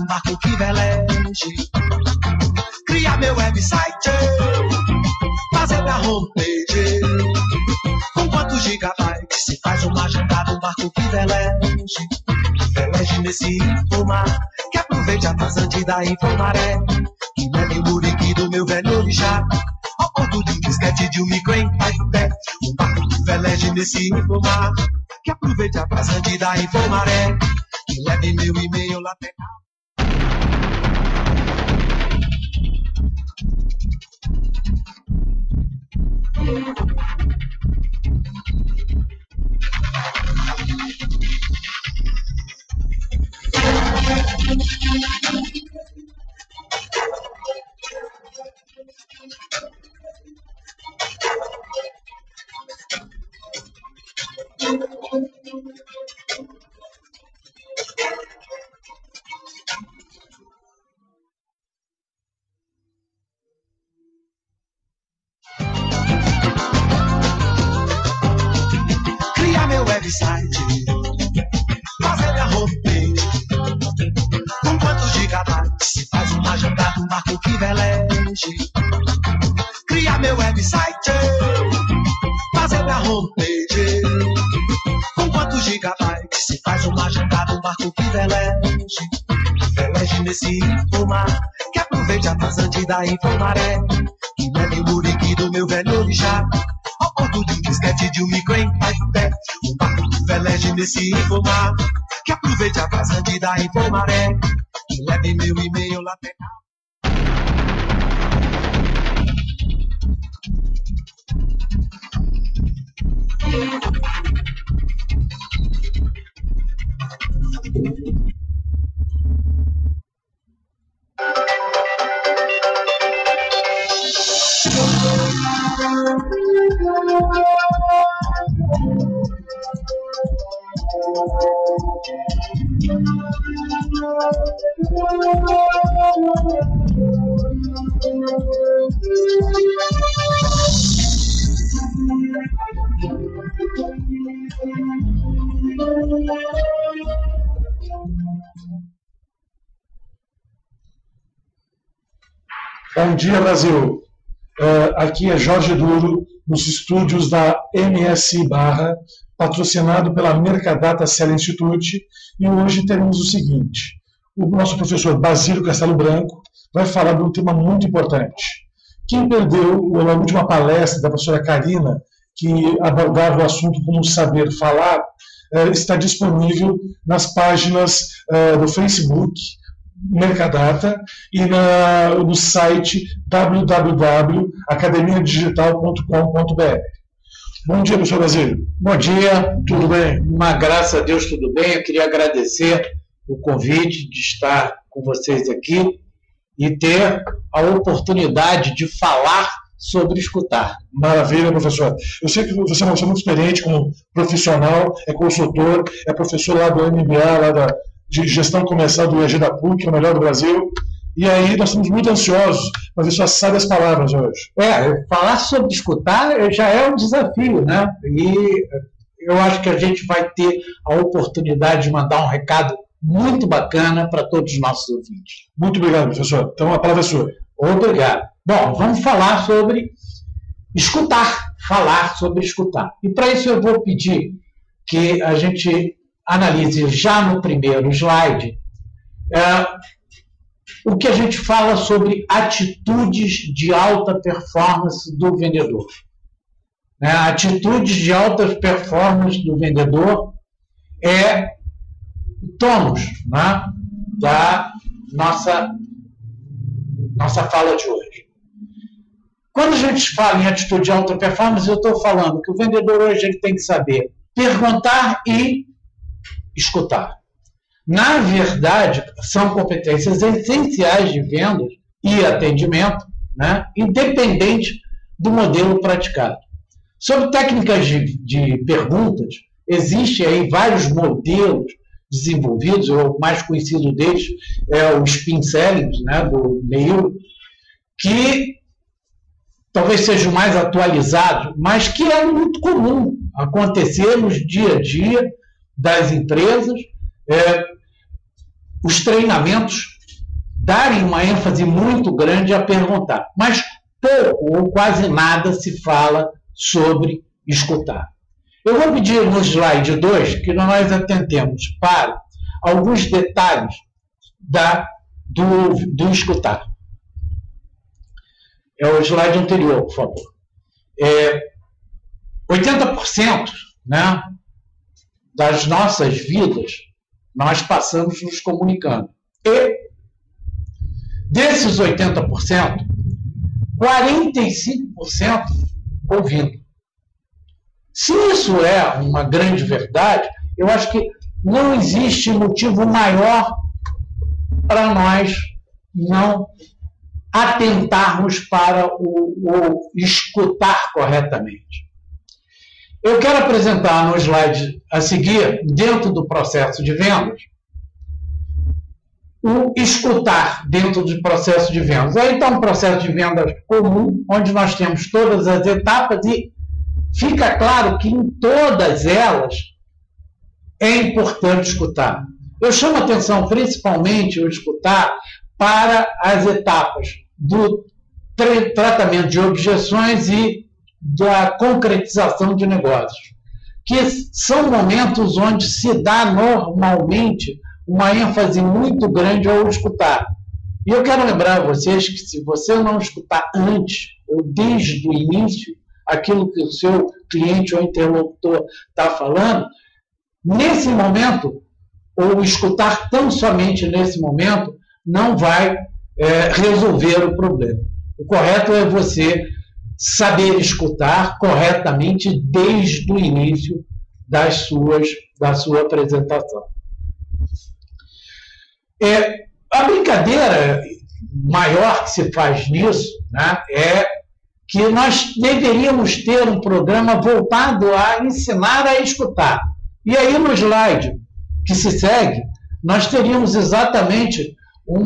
um barco que veleje. Criar meu website, fazer minha homepage. Com quantos gigabytes se faz uma jangada, um barco que veleje. Veleje nesse infomar, que aproveite a vazante da infomaré. Que leve o muriqui do meu velho orixá, ao porto de um disquete de um micro em pé. Um barco que veleje nesse infomar, que aproveite a vazante da infomaré. Que leve meu e-mail lateral. Criar meu website, fazer minha homepage. Com quantos gigabytes se faz uma jangada, um barco que veleje. Criar meu website, fazer minha homepage. Com quantos gigabytes se faz uma jangada, um barco que veleje. Veleje nesse infomar, que aproveite a vazante da infomaré. Que leve o muriqui do meu velho orixá, ao porto de um disquete de um micro em pé. Um barco que veleje nesse infomar, que aproveite a vazante da infomaré. Que leve meu e-mail lateral. Bom dia, Brasil. Aqui é Jorge Duro, nos estúdios da MSI Barra, patrocinado pela Mercadata Cell Institute, e hoje teremos o seguinte: o nosso professor Basílio Castelo Branco vai falar de um tema muito importante. Quem perdeu a última palestra da professora Karina, que abordava o assunto como saber falar, está disponível nas páginas do Facebook, Mercadata, e no site www.academiadigital.com.br. Bom dia, professor Basílio. Bom dia. Tudo bem? Graças a Deus, tudo bem. Eu queria agradecer o convite de estar com vocês aqui e ter a oportunidade de falar sobre escutar. Maravilha, professor. Eu sei que você é uma pessoa muito experiente como profissional, é consultor, é professor lá do MBA, lá de Gestão Comercial do IAG da PUC, que é o melhor do Brasil. E aí nós estamos muito ansiosos para ver suas sábias palavras hoje. Falar sobre escutar já é um desafio, né? E eu acho que a gente vai ter a oportunidade de mandar um recado muito bacana para todos os nossos ouvintes. Muito obrigado, professor. Então a palavra é sua. Obrigado. Bom, vamos falar sobre escutar. Falar sobre escutar. E para isso eu vou pedir que a gente analise já no primeiro slide o que a gente fala sobre atitudes de alta performance do vendedor. Atitudes de alta performance do vendedor é o tônus, né, da nossa fala de hoje. Quando a gente fala em atitude de alta performance, eu estou falando que o vendedor hoje ele tem que saber perguntar e escutar. Na verdade, são competências essenciais de vendas e atendimento, né, independente do modelo praticado. Sobre técnicas de perguntas, existem aí vários modelos desenvolvidos. O mais conhecido deles é o Spin Selling, né, do Neil, que talvez seja o mais atualizado, mas que é muito comum acontecer no dia a dia das empresas. Os treinamentos darem uma ênfase muito grande a perguntar. Mas pouco ou quase nada se fala sobre escutar. Eu vou pedir no slide 2 que nós atentemos para alguns detalhes do escutar. É o slide anterior, por favor. 80%, né, das nossas vidas nós passamos nos comunicando. E desses 80%, 45% ouvindo. Se isso é uma grande verdade, eu acho que não existe motivo maior para nós não atentarmos para o escutar corretamente. Eu quero apresentar no slide a seguir, dentro do processo de vendas, o escutar dentro do processo de vendas. Aí está um processo de vendas comum, onde nós temos todas as etapas e fica claro que em todas elas é importante escutar. Eu chamo a atenção principalmente o escutar para as etapas do tratamento de objeções e da concretização de negócios, que são momentos onde se dá normalmente uma ênfase muito grande ao escutar. E eu quero lembrar a vocês que se você não escutar antes ou desde o início aquilo que o seu cliente ou interlocutor está falando, nesse momento, ou escutar tão somente nesse momento, não vai resolver o problema. O correto é você saber escutar corretamente desde o início da sua apresentação. A brincadeira maior que se faz nisso, né, é que nós deveríamos ter um programa voltado a ensinar a escutar. E aí no slide que se segue, nós teríamos exatamente um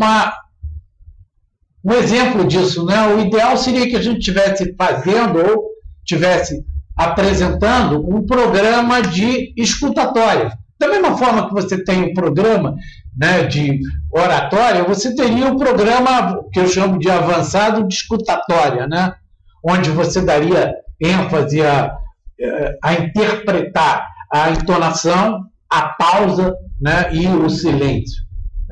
exemplo disso, né? O ideal seria que a gente estivesse fazendo ou estivesse apresentando um programa de escutatória. Da mesma forma que você tem um programa, né, de oratória, você teria um programa que eu chamo de avançado de escutatória, né? Onde você daria ênfase a interpretar a entonação, a pausa, né, e o silêncio.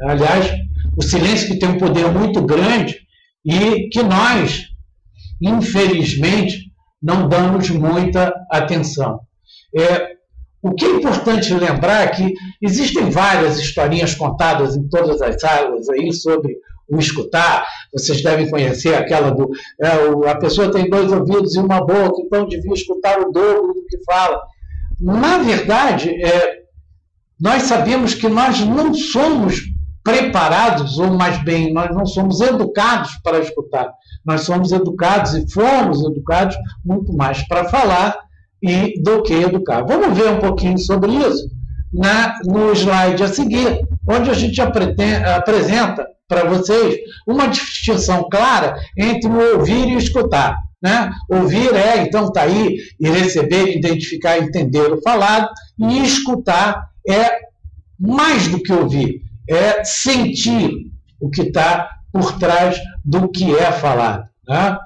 Aliás, o silêncio que tem um poder muito grande e que nós, infelizmente, não damos muita atenção. O que é importante lembrar é que existem várias historinhas contadas em todas as salas aí sobre o escutar. Vocês devem conhecer aquela a pessoa tem 2 ouvidos e uma boca, então devia escutar o dobro do que fala. Na verdade, nós sabemos que nós não somos preparados, ou mais bem, nós não somos educados para escutar. Nós somos educados e fomos educados muito mais para falar do que educar. Vamos ver um pouquinho sobre isso no slide a seguir, onde a gente apresenta para vocês uma distinção clara entre o ouvir e o escutar. Né? Ouvir então está aí e receber, identificar, entender o falado, e escutar é mais do que ouvir, é sentir o que está por trás do que é falado. Né?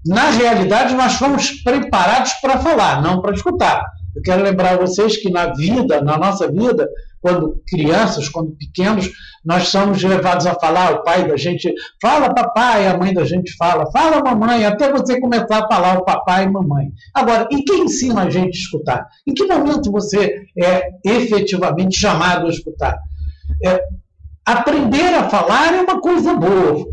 Na realidade, nós fomos preparados para falar, não para escutar. Eu quero lembrar a vocês que na nossa vida, quando crianças, quando pequenos, nós somos levados a falar, o pai da gente fala papai, a mãe da gente fala mamãe, até você começar a falar o papai e mamãe. Agora, e quem ensina a gente a escutar? Em que momento você é efetivamente chamado a escutar? Aprender a falar é uma coisa boa,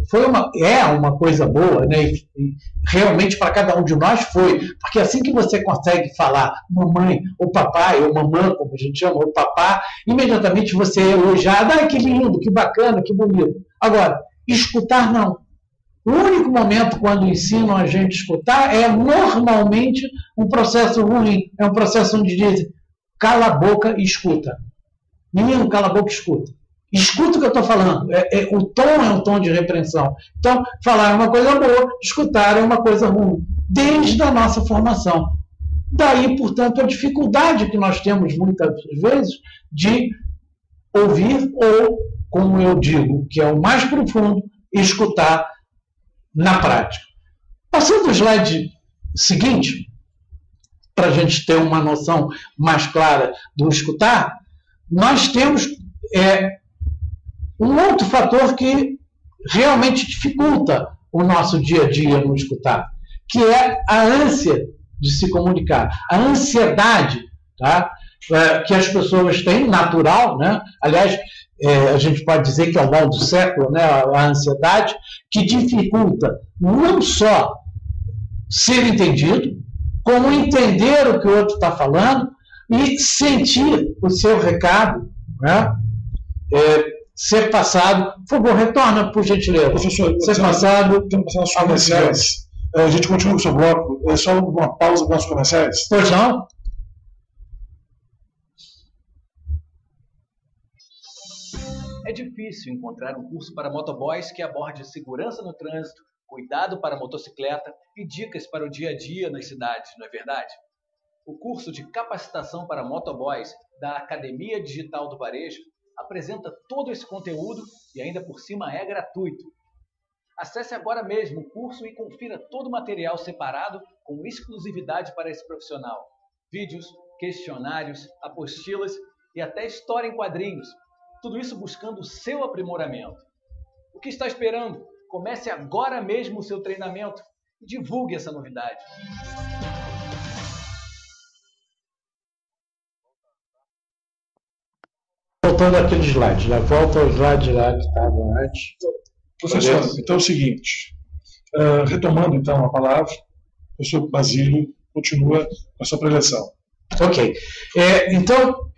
é uma coisa boa, né? E realmente para cada um de nós foi, porque assim que você consegue falar mamãe ou papai, ou mamã, como a gente chama, ou papá, imediatamente você é elogiado, que lindo, que bacana, que bonito. Agora, escutar não. O único momento quando ensinam a gente a escutar é normalmente um processo ruim, é um processo onde dizem cala a boca e escuta. Menino, cala a boca e escuta. Escuta o que eu estou falando. O tom é um tom de repreensão. Então, falar é uma coisa boa, escutar é uma coisa ruim. Desde a nossa formação. Daí, portanto, a dificuldade que nós temos muitas vezes de ouvir ou como eu digo, que é o mais profundo, escutar na prática. Passando o slide seguinte, para a gente ter uma noção mais clara do escutar, nós temos um outro fator que realmente dificulta o nosso dia a dia no escutar, que é a ânsia de se comunicar, a ansiedade, tá? Que as pessoas têm, natural, né? Aliás, a gente pode dizer que é o mal do século, né? A ansiedade, que dificulta não só ser entendido, como entender o que o outro está falando e sentir o seu recado, né? Ser passado. Por favor, retorna, por gentileza. Professor, ser passado. Temos que passar nos comerciais. A gente continua com o seu bloco. É só uma pausa para os comerciais? Pois não? É difícil encontrar um curso para motoboys que aborde segurança no trânsito, cuidado para a motocicleta e dicas para o dia a dia nas cidades, não é verdade? O curso de capacitação para motoboys da Academia Digital do Varejo apresenta todo esse conteúdo e ainda por cima é gratuito. Acesse agora mesmo o curso e confira todo o material separado com exclusividade para esse profissional. Vídeos, questionários, apostilas e até história em quadrinhos. Tudo isso buscando o seu aprimoramento. O que está esperando? Comece agora mesmo o seu treinamento e divulgue essa novidade. Voltando àquele slide, já volta ao slide lá que estava antes. Professor, então é o seguinte, retomando então a palavra, o professor Basílio continua com a sua preleção. Ok. Então,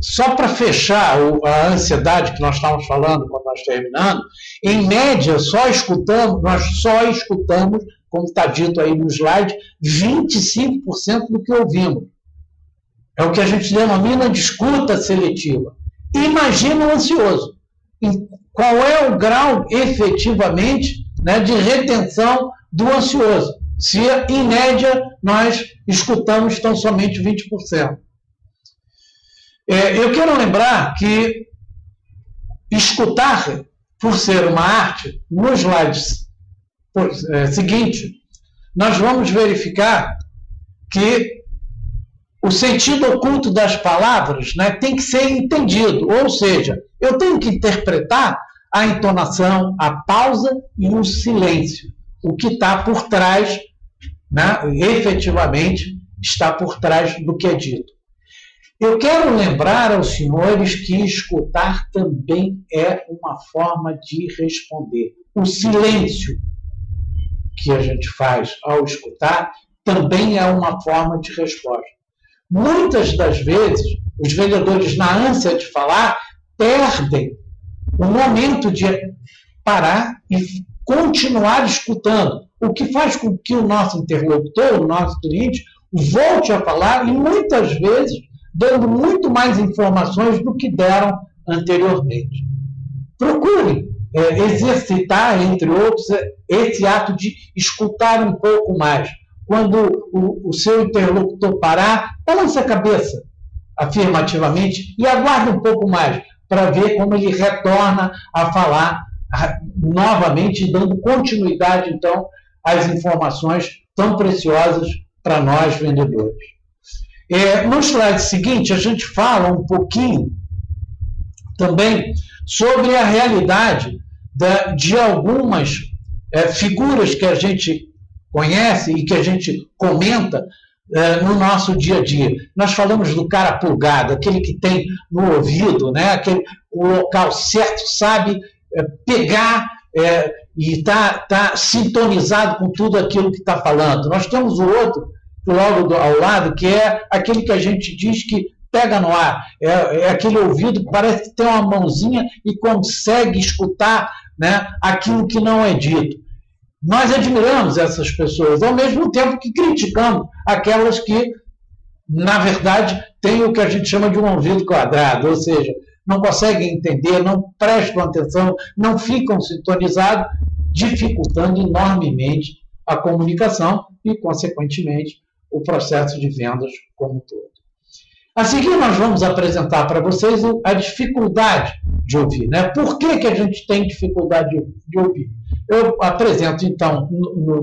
só para fechar a ansiedade que nós estávamos falando quando nós terminamos, em média, nós só escutamos, como está dito aí no slide, 25% do que ouvimos. É o que a gente denomina de escuta seletiva. Imagina o ansioso. Qual é o grau, efetivamente, né, de retenção do ansioso? Se, em média, nós escutamos tão somente 20%. Eu quero lembrar que escutar, por ser uma arte, no slide seguinte, nós vamos verificar que o sentido oculto das palavras, né, tem que ser entendido, ou seja, eu tenho que interpretar a entonação, a pausa e o silêncio, o que está por trás, né, efetivamente está por trás do que é dito. Eu quero lembrar aos senhores que escutar também é uma forma de responder. O silêncio que a gente faz ao escutar também é uma forma de resposta. Muitas das vezes, os vendedores, na ânsia de falar, perdem o momento de parar e continuar escutando, o que faz com que o nosso interlocutor, o nosso cliente, volte a falar e muitas vezes dando muito mais informações do que deram anteriormente. Procurem exercitar, entre outros, esse ato de escutar um pouco mais. Quando o seu interlocutor parar, balance a cabeça afirmativamente e aguarde um pouco mais para ver como ele retorna a falar novamente, dando continuidade, então, às informações tão preciosas para nós, vendedores. No slide seguinte, a gente fala um pouquinho também sobre a realidade de algumas figuras que a gente conhece e que a gente comenta no nosso dia a dia. Nós falamos do cara plugado, aquele que tem no ouvido, né, o local certo, sabe pegar e tá sintonizado com tudo aquilo que está falando. Nós temos o outro, logo ao lado, que é aquele que a gente diz que pega no ar, é aquele ouvido que parece que tem uma mãozinha e consegue escutar, né, aquilo que não é dito. Nós admiramos essas pessoas, ao mesmo tempo que criticamos aquelas que, na verdade, têm o que a gente chama de um ouvido quadrado, ou seja, não conseguem entender, não prestam atenção, não ficam sintonizados, dificultando enormemente a comunicação e, consequentemente, o processo de vendas como um todo. A seguir, nós vamos apresentar para vocês a dificuldade de ouvir, né? Por que a gente tem dificuldade de ouvir? Eu apresento, então,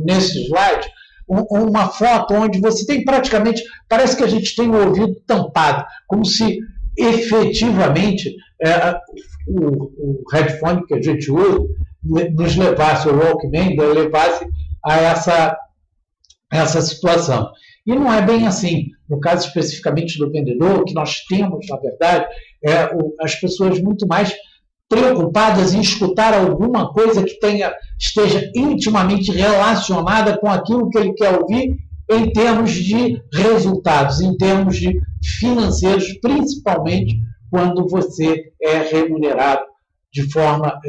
nesse slide, uma foto onde você tem praticamente, parece que a gente tem o ouvido tampado, como se efetivamente o headphone que a gente usa nos levasse, o Walkman, levasse a essa situação. E não é bem assim. No caso especificamente do vendedor, o que nós temos, na verdade, as pessoas muito mais preocupadas em escutar alguma coisa que esteja intimamente relacionada com aquilo que ele quer ouvir em termos de resultados, em termos de financeiros, principalmente quando você é remunerado de forma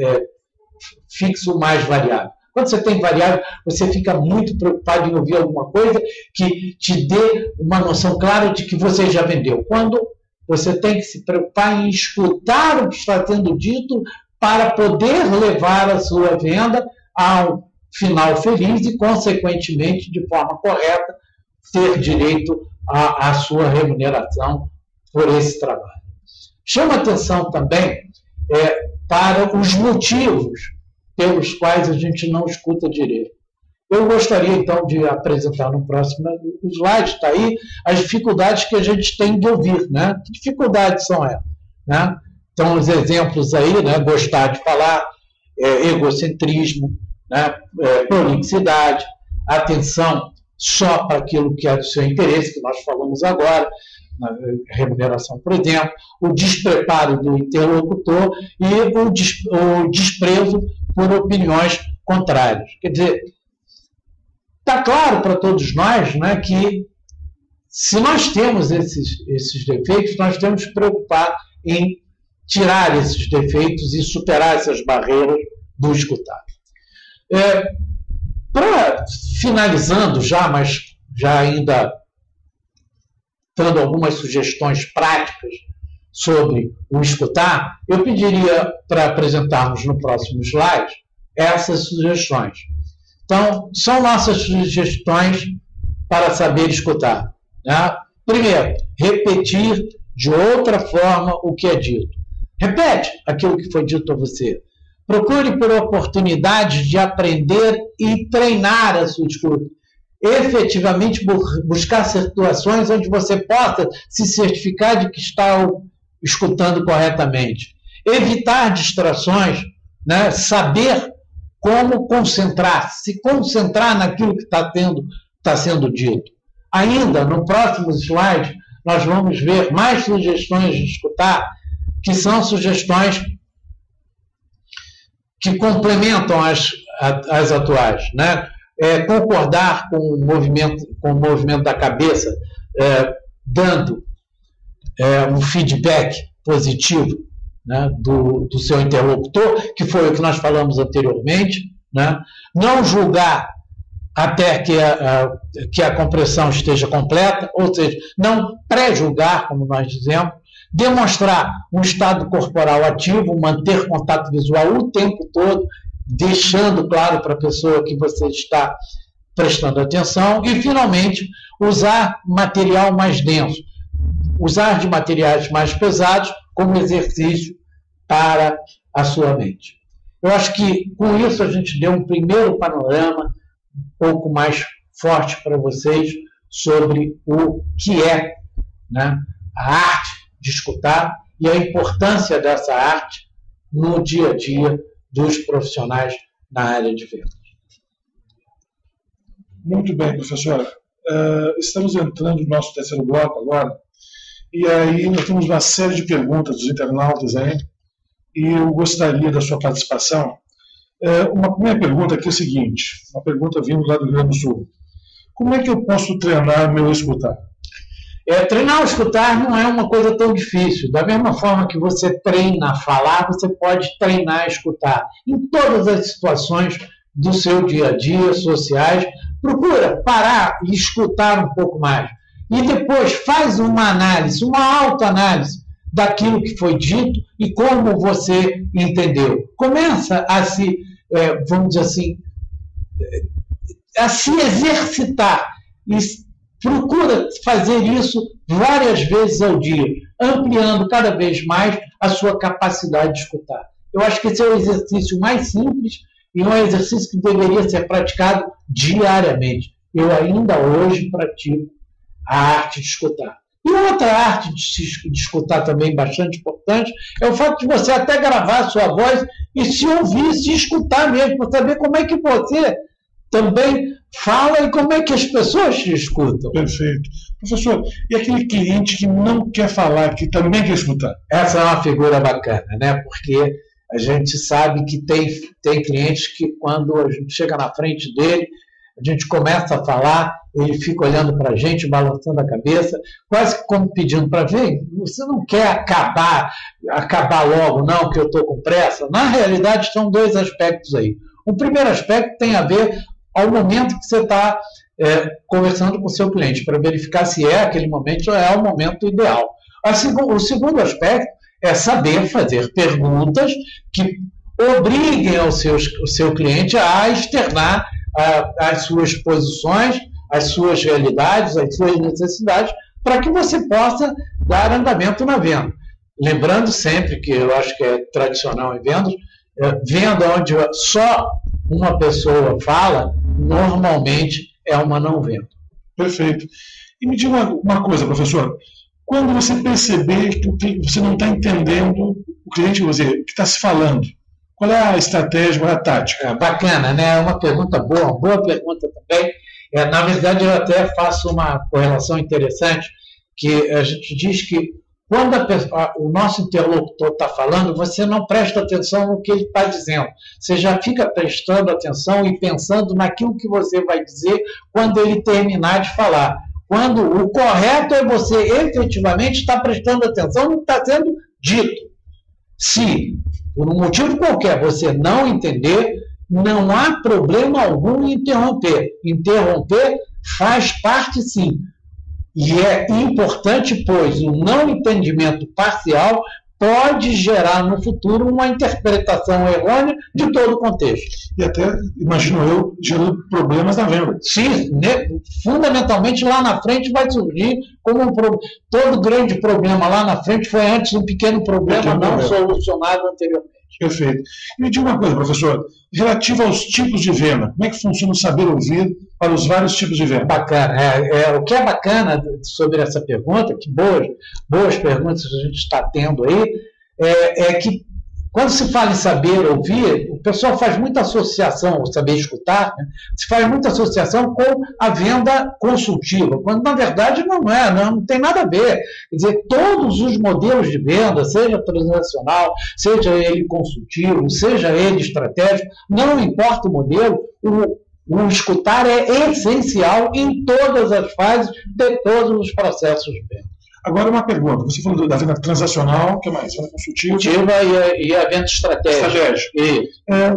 fixa ou mais variável. Quando você tem variável, você fica muito preocupado em ouvir alguma coisa que te dê uma noção clara de que você já vendeu. Quando você tem que se preocupar em escutar o que está sendo dito para poder levar a sua venda ao final feliz e, consequentemente, de forma correta, ter direito à sua remuneração por esse trabalho. Chama atenção também para os motivos pelos quais a gente não escuta direito. Eu gostaria, então, de apresentar no próximo slide, está aí, as dificuldades que a gente tem de ouvir, né? Que dificuldades são essas? Né? Então, os exemplos aí, né? Gostar de falar, egocentrismo, né? Prolixidade, atenção só para aquilo que é do seu interesse, que nós falamos agora, na remuneração, por exemplo, o despreparo do interlocutor e o desprezo por opiniões contrárias. Quer dizer, está claro para todos nós, né, que se nós temos esses defeitos, nós temos que preocupar em tirar esses defeitos e superar essas barreiras do escutar. Finalizando já, mas já ainda dando algumas sugestões práticas sobre o escutar, eu pediria para apresentarmos no próximo slide essas sugestões. Então, são nossas sugestões para saber escutar. Né? Primeiro, repetir de outra forma o que é dito. Repete aquilo que foi dito a você. Procure por oportunidades de aprender e treinar a sua escuta. Efetivamente buscar situações onde você possa se certificar de que está escutando corretamente. Evitar distrações, né? Saber como concentrar, se concentrar naquilo que está sendo dito. Ainda, no próximo slide, nós vamos ver mais sugestões de escutar, que são sugestões que complementam as atuais, né? Concordar com o movimento da cabeça, dando um feedback positivo, né, do seu interlocutor, que foi o que nós falamos anteriormente, né? Não julgar até que a compreensão esteja completa, ou seja, não pré-julgar, como nós dizemos, demonstrar um estado corporal ativo, manter contato visual o tempo todo, deixando claro para a pessoa que você está prestando atenção, e, finalmente, usar material mais denso, usar de materiais mais pesados como exercício para a sua mente. Eu acho que, com isso, a gente deu um primeiro panorama um pouco mais forte para vocês sobre o que é, né, a arte de escutar e a importância dessa arte no dia a dia dos profissionais na área de vendas. Muito bem, professora. Estamos entrando no nosso terceiro bloco agora, e aí nós temos uma série de perguntas dos internautas aí, e eu gostaria da sua participação. Uma primeira pergunta aqui é a seguinte, uma pergunta vindo lá do Rio Grande do Sul. Como é que eu posso treinar meu escutar? Treinar o escutar não é uma coisa tão difícil. Da mesma forma que você treina a falar, você pode treinar a escutar. Em todas as situações do seu dia a dia, sociais, procura parar e escutar um pouco mais. E depois faz uma análise, uma autoanálise daquilo que foi dito e como você entendeu. Começa a se, vamos dizer assim, a se exercitar e procura fazer isso várias vezes ao dia, ampliando cada vez mais a sua capacidade de escutar. Eu acho que esse é o exercício mais simples e um exercício que deveria ser praticado diariamente. Eu ainda hoje pratico a arte de escutar. E outra arte de escutar também bastante importante é o fato de você até gravar a sua voz e se ouvir, se escutar mesmo, para saber como é que você também fala e como é que as pessoas te escutam. Perfeito. Professor, e aquele cliente que não quer falar, que também quer escutar? Essa é uma figura bacana, né? Porque a gente sabe que tem clientes que quando a gente chega na frente dele, a gente começa a falar, ele fica olhando para a gente, balançando a cabeça, quase como pedindo para ver, você não quer acabar logo, não, que eu estou com pressa? Na realidade, são dois aspectos aí. O primeiro aspecto tem a ver ao momento que você está conversando com o seu cliente, para verificar se aquele momento é o momento ideal. O segundo aspecto é saber fazer perguntas que obriguem o seu cliente a externar as suas posições, as suas realidades, as suas necessidades, para que você possa dar andamento na venda. Lembrando sempre que eu acho que é tradicional em vendas, venda onde só uma pessoa fala, normalmente é uma não venda. Perfeito. E me diga uma coisa, professor. Quando você perceber que você não está entendendo o cliente que está se falando, qual é a estratégia, qual é a tática? Bacana, né? É uma pergunta boa, uma boa pergunta também. Na verdade, eu até faço uma correlação interessante, que a gente diz que quando o nosso interlocutor está falando, você não presta atenção no que ele está dizendo. Você já fica prestando atenção e pensando naquilo que você vai dizer quando ele terminar de falar. Quando o correto é você efetivamente estar prestando atenção no que está sendo dito. Se, por um motivo qualquer, você não entender, não há problema algum em interromper. Interromper faz parte, sim. E é importante, pois o não entendimento parcial pode gerar no futuro uma interpretação errônea de todo o contexto. E até, imagino eu, gerando problemas na venda. Sim, fundamentalmente lá na frente vai surgir como todo grande problema lá na frente foi antes um pequeno problema não solucionado anteriormente. Perfeito. E me diga uma coisa, professor, relativo aos tipos de venda, como é que funciona o saber ouvir para os vários tipos de venda? Bacana. O que é bacana sobre essa pergunta, que boas perguntas a gente está tendo aí, é que quando se fala em saber ouvir, o pessoal faz muita associação, o saber escutar, né? Se faz muita associação com a venda consultiva, quando na verdade não tem nada a ver. Quer dizer, todos os modelos de venda, seja transacional, seja ele consultivo, seja ele estratégico, não importa o modelo, o escutar é essencial em todas as fases de todos os processos de venda. Agora uma pergunta, você falou da venda transacional, o que mais? Venda consultiva e a venda estratégica.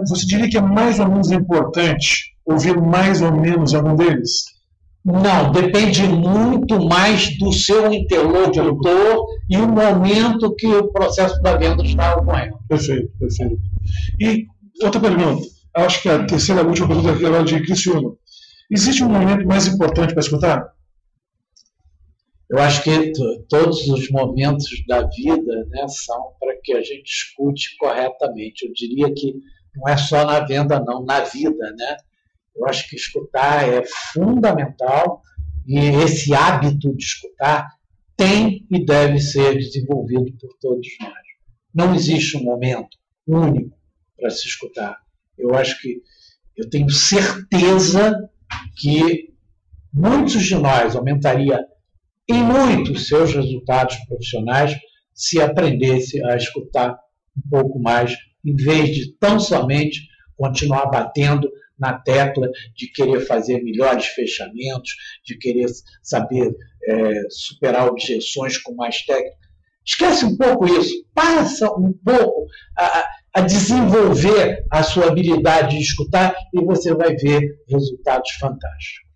Você diria que é mais ou menos importante ouvir mais ou menos algum deles? Não, depende muito mais do seu interlocutor e o momento que o processo da venda está ocorrendo. Perfeito. E outra pergunta, acho que a terceira e última pergunta aqui agora de Criciúma. Existe um momento mais importante para escutar? Eu acho que todos os momentos da vida, né, são para que a gente escute corretamente. Eu diria que não é só na venda, não, na vida, né? Eu acho que escutar é fundamental e esse hábito de escutar tem e deve ser desenvolvido por todos nós. Não existe um momento único para se escutar. Eu acho que eu tenho certeza que muitos de nós aumentaria em muito seus resultados profissionais se aprendesse a escutar um pouco mais, em vez de tão somente continuar batendo na tecla de querer fazer melhores fechamentos, de querer saber superar objeções com mais técnica. Esquece um pouco isso, passa um pouco a desenvolver a sua habilidade de escutar e você vai ver resultados fantásticos.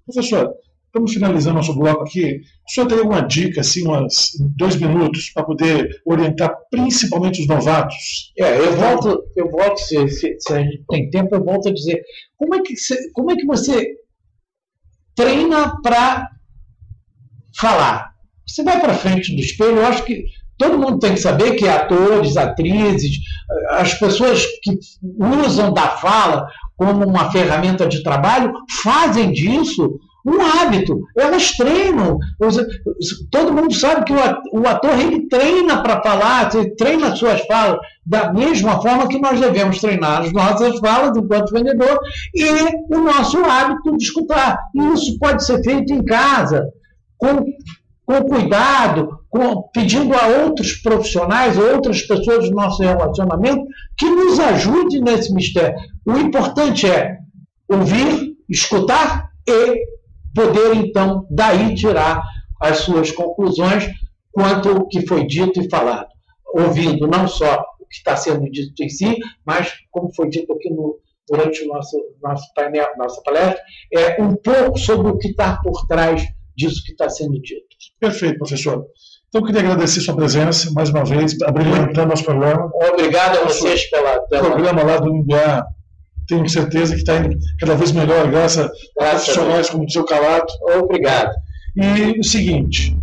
Professor, estamos finalizando nosso bloco aqui. O senhor tem alguma dica, assim, em 2 minutos, para poder orientar principalmente os novatos? Eu volto se a gente tem tempo, eu volto a dizer, como é que você treina para falar? Você vai para frente do espelho, eu acho que todo mundo tem que saber que atores, atrizes, as pessoas que usam da fala como uma ferramenta de trabalho, fazem disso um hábito. Elas treinam. Todo mundo sabe que o ator ele treina para falar, ele treina as suas falas da mesma forma que nós devemos treinar as nossas falas enquanto vendedor e o nosso hábito de escutar. E isso pode ser feito em casa, com cuidado, pedindo a outros profissionais, outras pessoas do nosso relacionamento, que nos ajudem nesse mistério. O importante é ouvir, escutar e poder, então, daí tirar as suas conclusões quanto ao que foi dito e falado. Ouvindo não só o que está sendo dito em si, mas, como foi dito aqui durante o nosso painel, nossa palestra, um pouco sobre o que está por trás disso que está sendo dito. Perfeito, professor. Então, eu queria agradecer sua presença, mais uma vez, abrilhantando nosso programa. Obrigado a vocês pela programa lá do MBA. Tenho certeza que está indo cada vez melhor, graças a profissionais como o seu Calato. Obrigado. E o seguinte,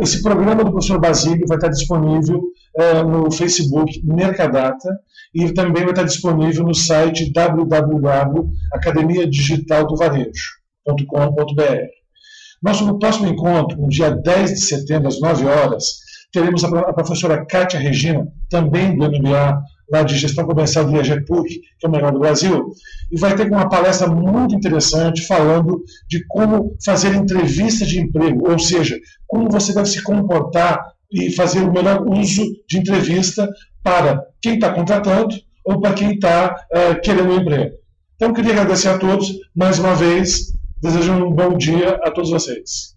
esse programa do professor Basílio vai estar disponível no Facebook Mercadata e também vai estar disponível no site www.academiadigitaldovarejo.com.br. No próximo encontro, no dia 10 de setembro, às 9 horas, teremos a professora Kátia Regina, também do MBA, lá de Gestão Comercial do IAG PUC, que é o melhor do Brasil, e vai ter uma palestra muito interessante falando de como fazer entrevistas de emprego, ou seja, como você deve se comportar e fazer o melhor uso de entrevista para quem está contratando ou para quem está querendo um emprego. Então, eu queria agradecer a todos, mais uma vez, desejo um bom dia a todos vocês.